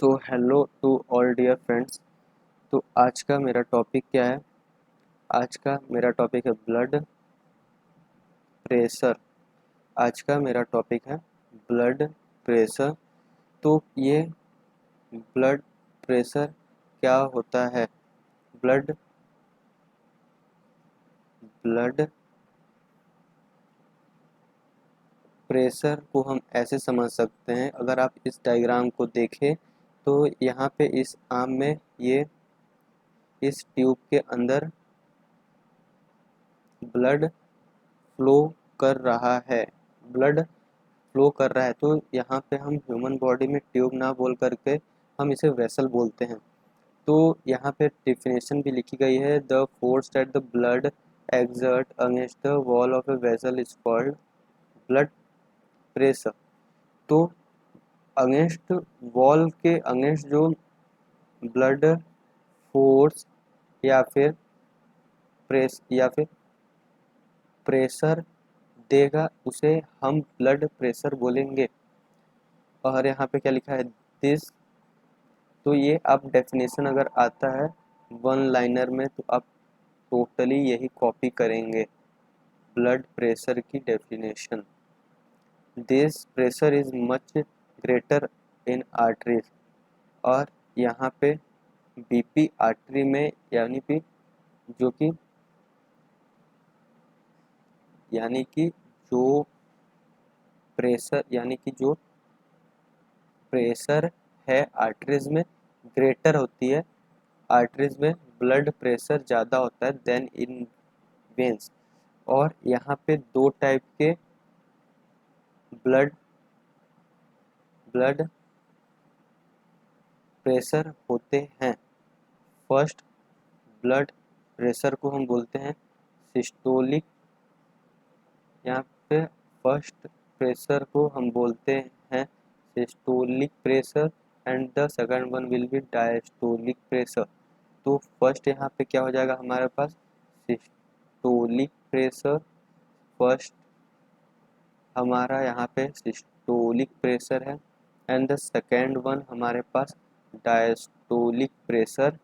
तो hello to all dear friends. तो आज का मेरा टॉपिक क्या है? आज का मेरा टॉपिक है ब्लड प्रेशर। आज का मेरा टॉपिक है ब्लड प्रेशर। तो ये ब्लड प्रेशर क्या होता है? ब्लड ब्लड प्रेशर को हम ऐसे समझ सकते हैं, अगर आप इस डायग्राम को देखें तो यहाँ पे इस आर्म में ये इस ट्यूब के अंदर ब्लड फ्लो कर रहा है। ब्लड फ्लो कर रहा है, तो यहाँ पे हम ह्यूमन बॉडी में ट्यूब ना बोल करके हम इसे वेसल बोलते हैं। तो यहाँ पे डिफिनेशन भी लिखी गई है, the force that the blood exert against the wall of a vessel is called blood pressure. तो अगेंस्ट वॉल के अगेंस्ट जो ब्लड फोर्स या फिर प्रेशर देगा उसे हम ब्लड प्रेशर बोलेंगे। और यहाँ पे क्या लिखा है, दिस। तो ये आप डेफिनेशन अगर आता है वन लाइनर में तो आप टोटली यही कॉपी करेंगे, ब्लड प्रेशर की definition. This pressure is much greater in arteries. और यहाँ पे बीपी आर्टरी में जो कि यानी कि जो जो प्रेशर है आर्टरीज में ग्रेटर होती है। आर्टरीज में ब्लड प्रेशर ज़्यादा होता है देन इन वेन्स। और यहाँ पे दो टाइप के ब्लड ब्लड प्रेशर होते हैं। फर्स्ट ब्लड प्रेशर को हम बोलते हैं सिस्टोलिक। यहाँ पे फर्स्ट प्रेशर को हम बोलते हैं systolic pressure and the second one will be diastolic pressure. तो फर्स्ट यहाँ पे क्या हो जाएगा हमारे पास, सिस्टोलिक प्रेशर। फर्स्ट हमारा यहाँ पे सिस्टोलिक प्रेशर है एंड द सेकेंड वन हमारे पास डायस्टोलिक प्रेशर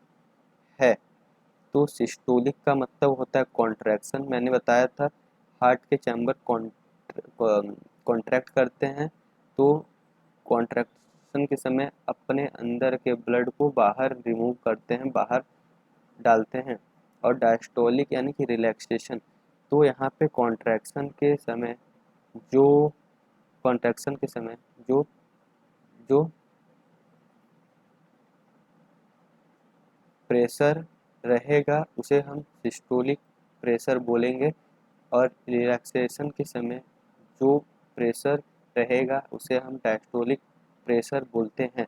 है। तो सिस्टोलिक का मतलब होता है कॉन्ट्रैक्शन। मैंने बताया था हार्ट के चैम्बर कॉन्ट्रैक्ट करते हैं, तो कॉन्ट्रैक्शन के समय अपने अंदर के ब्लड को बाहर रिमूव करते हैं, बाहर डालते हैं। और डायस्टोलिक यानी कि रिलैक्सेशन। तो यहाँ पे जो कॉन्ट्रैक्शन के समय जो जो प्रेशर रहेगा उसे हम सिस्टोलिक प्रेशर बोलेंगे। और रिलैक्सेशन के समय जो प्रेशर रहेगा उसे हम डायस्टोलिक प्रेशर बोलते हैं।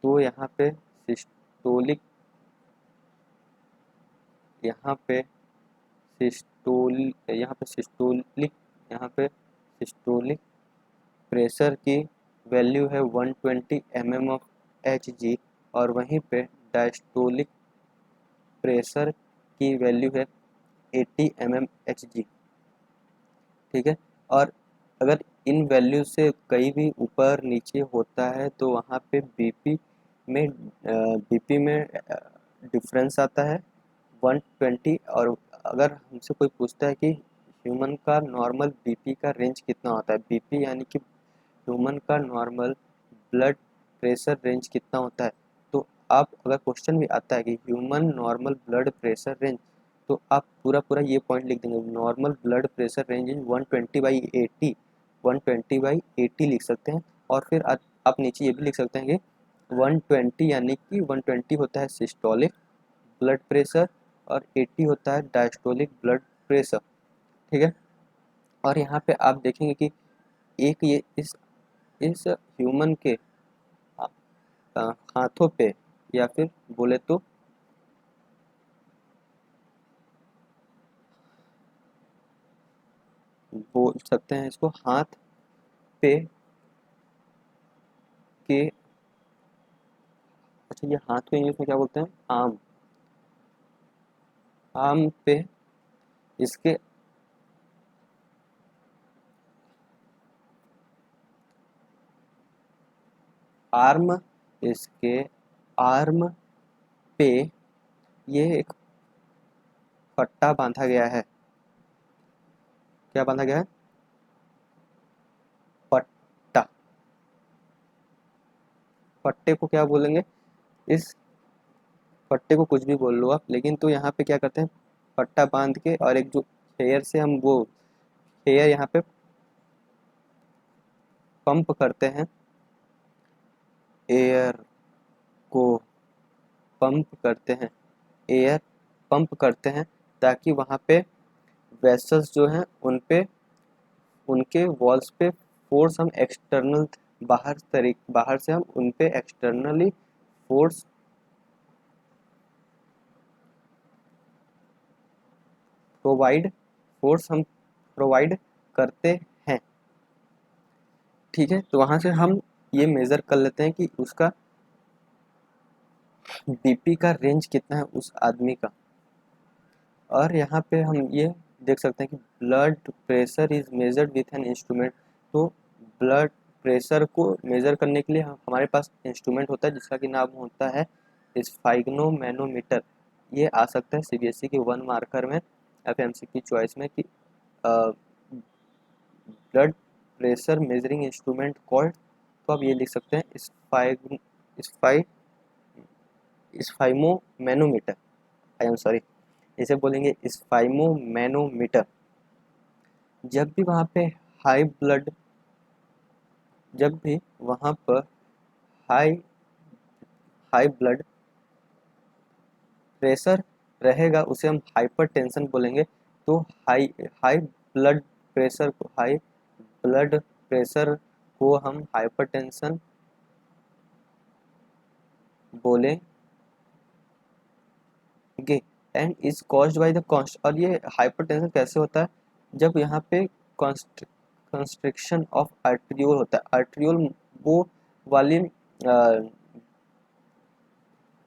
तो सिस्टोलिक यहाँ पे सिस्टोलिक सिस्टोलिक प्रेशर की वैल्यू है 120 mm ऑफ Hg। और वहीं पे डायस्टोलिक प्रेशर की वैल्यू है 80 mm Hg। ठीक है। और अगर इन वैल्यू से कहीं भी ऊपर नीचे होता है तो वहाँ पे बीपी में डिफरेंस आता है 120। और अगर हमसे कोई पूछता है कि ह्यूमन का नॉर्मल बीपी का रेंज कितना होता है, बीपी यानी कि ह्यूमन का नॉर्मल ब्लड प्रेशर रेंज कितना होता है, तो आप अगर क्वेश्चन भी आता है कि human normal blood pressure range, तो आप पूरा पूरा ये पॉइंट लिख देंगे, normal blood pressure range is 120/80। 120/80 लिख सकते हैं। और फिर आप नीचे ये भी लिख सकते हैं कि 120 यानी कि 120 होता है सिस्टोलिक ब्लड प्रेशर और 80 होता है डायस्टोलिक ब्लड प्रेशर। ठीक है। और यहाँ पे आप देखेंगे कि एक ये इस ह्यूमन के हाथों पे, या फिर बोले तो बोल सकते हैं इसको हाथ पे के, अच्छा ये हाथ को इंग्लिश में क्या बोलते हैं, आर्म। आर्म पे इसके आर्म इसके आर्म पे ये एक पट्टा बांधा गया है। क्या बांधा गया है? पट्टा। पट्टे को क्या बोलेंगे? इस पट्टे को कुछ भी बोल लो आप, लेकिन तो यहाँ पे क्या करते हैं, पट्टा बांध के और एक जो हेयर से हम वो हेयर यहाँ पे पंप करते हैं, एयर को पंप करते हैं, एयर पंप करते हैं, ताकि वहाँ पे वेसल्स जो हैं उन पे, उनके वॉल्स पे फोर्स हम एक्सटर्नल, बाहर से हम उन पे एक्सटर्नली फोर्स प्रोवाइड फोर्स हम प्रोवाइड करते हैं। ठीक है, तो वहाँ से हम ये मेज़र कर लेते हैं कि उसका बीपी का रेंज कितना है उस आदमी का। और यहाँ पे हम ये देख सकते हैं कि blood pressure is measured with an instrument. तो ब्लड प्रेशर को मेज़र करने के लिए हमारे पास इंस्ट्रूमेंट होता है जिसका कि नाम होता है स्फाइग्नोमैनोमीटर। ये आ सकता है सीबीएसई के 1 मार्कर में या फिर एमसीक्यू चॉइस में कि blood pressure measuring instrument called. तो आप ये लिख सकते हैं स्पाई स्फाइमोमैनोमीटर, आई एम सॉरी, इसे बोलेंगे स्फाइमोमैनोमीटर। जब भी वहाँ पे हाई ब्लड जब भी वहाँ पर हाई हाई ब्लड प्रेशर रहेगा उसे हम हाइपरटेंशन बोलेंगे। तो high high blood blood pressure को हम हाइपरटेंशन बोलेंगे। And is caused by the const. और ये हाइपरटेंशन कैसे होता है? जब यहाँ पे कंस्ट्रिक्शन ऑफ आर्ट्रियोल होता है। आर्ट्रियोल वो वाली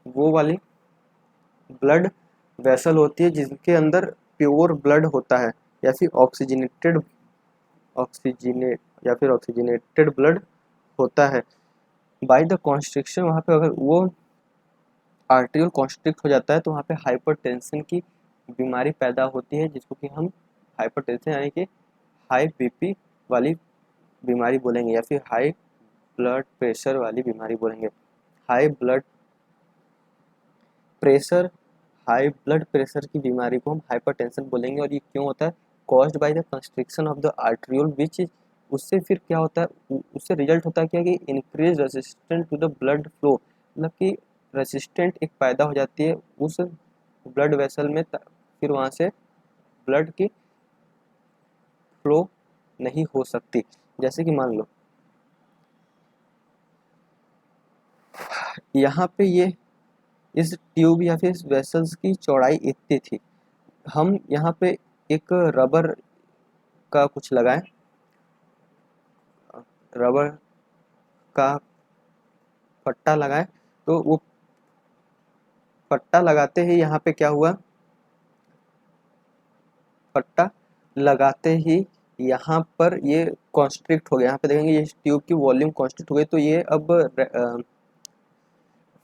वो वाली ब्लड वेसल होती है जिसके अंदर प्योर ब्लड होता है या फिर ऑक्सीजनेटेड ब्लड होता है। बाय द कॉन्स्ट्रिक्शन, वहाँ पे अगर वो आर्टेरियल कॉन्स्ट्रिक्ट हो जाता है तो वहाँ पे हाइपरटेंशन की बीमारी पैदा होती है, जिसको कि हम हाइपरटेंशन यानी कि हाई बीपी वाली बीमारी बोलेंगे या फिर हाई ब्लड प्रेशर वाली बीमारी बोलेंगे। High blood pressure high blood pressure की बीमारी को हम हाइपरटेंशन बोलेंगे। और ये क्यों होता है? Caused by the constriction of the arteriole which is, उससे फिर क्या होता है, उससे रिजल्ट होता है क्या कि increase resistant to the blood flow, मतलब कि रेसिस्टेंट एक पैदा हो जाती है उस ब्लड वेसल में, फिर वहाँ से ब्लड की फ्लो नहीं हो सकती। जैसे कि मान लो यहाँ पे ये इस ट्यूब या फिर इस वेसल्स की चौड़ाई इतनी थी, हम यहाँ पे एक रबर का कुछ लगाएं, रबर का पट्टा लगाएं, तो वो पट्टा लगाते ही यहाँ पे क्या हुआ, पट्टा लगाते ही यहाँ पर ये कॉन्स्ट्रिक्ट हो गया। यहाँ पे देखेंगे ये ट्यूब की वॉल्यूम कॉन्स्ट्रिक्ट हो गई, तो ये अब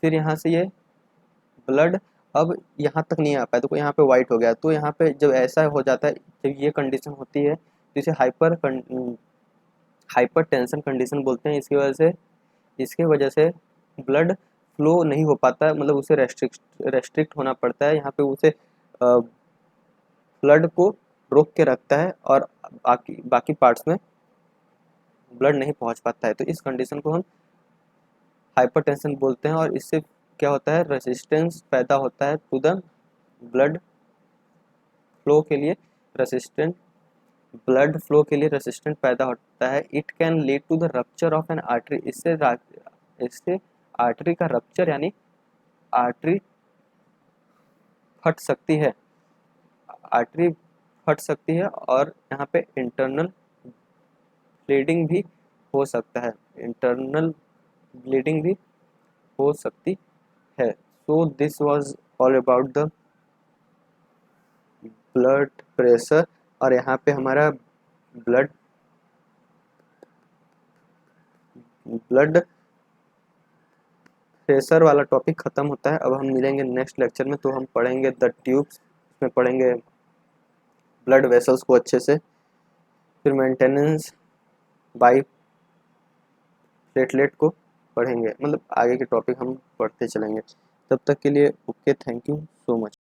फिर यहाँ से ये ब्लड अब यहाँ तक नहीं आ पाया, तो यहाँ पे वाइट हो गया। तो यहाँ पे जब ऐसा हो जाता है, जब ये कंडीशन होती है तो इसे हाइपर टेंशन कंडीशन बोलते हैं। इसके वजह से ब्लड फ्लो नहीं हो पाता, मतलब उसे रेस्ट्रिक्ट होना पड़ता है। यहाँ पे उसे ब्लड को रोक के रखता है और बाकी बाकी पार्ट्स में ब्लड नहीं पहुँच पाता है। तो इस कंडीशन को हम हाइपरटेंशन बोलते हैं। और इससे क्या होता है, रेसिस्टेंस पैदा होता है टू द ब्लड फ्लो के लिए, रेसिस्टेंट ब्लड फ्लो के लिए रेसिस्टेंट पैदा होता है। It can lead to the rupture of an artery. इससे आर्टरी का रप्चर यानी आर्टरी फट सकती है, आर्टरी फट सकती है और यहाँ पे इंटरनल ब्लीडिंग भी हो सकता है, इंटरनल ब्लीडिंग भी हो सकती है। So this was all about the blood pressure. और यहाँ पे हमारा ब्लड ब्लड प्रेशर वाला टॉपिक ख़त्म होता है। अब हम मिलेंगे नेक्स्ट लेक्चर में, तो हम पढ़ेंगे द ट्यूब्स, उसमें पढ़ेंगे ब्लड वेसल्स को अच्छे से, फिर मेंटेनेंस बाई प्लेटलेट को पढ़ेंगे। मतलब आगे के टॉपिक हम पढ़ते चलेंगे। तब तक के लिए okay, thank you so much.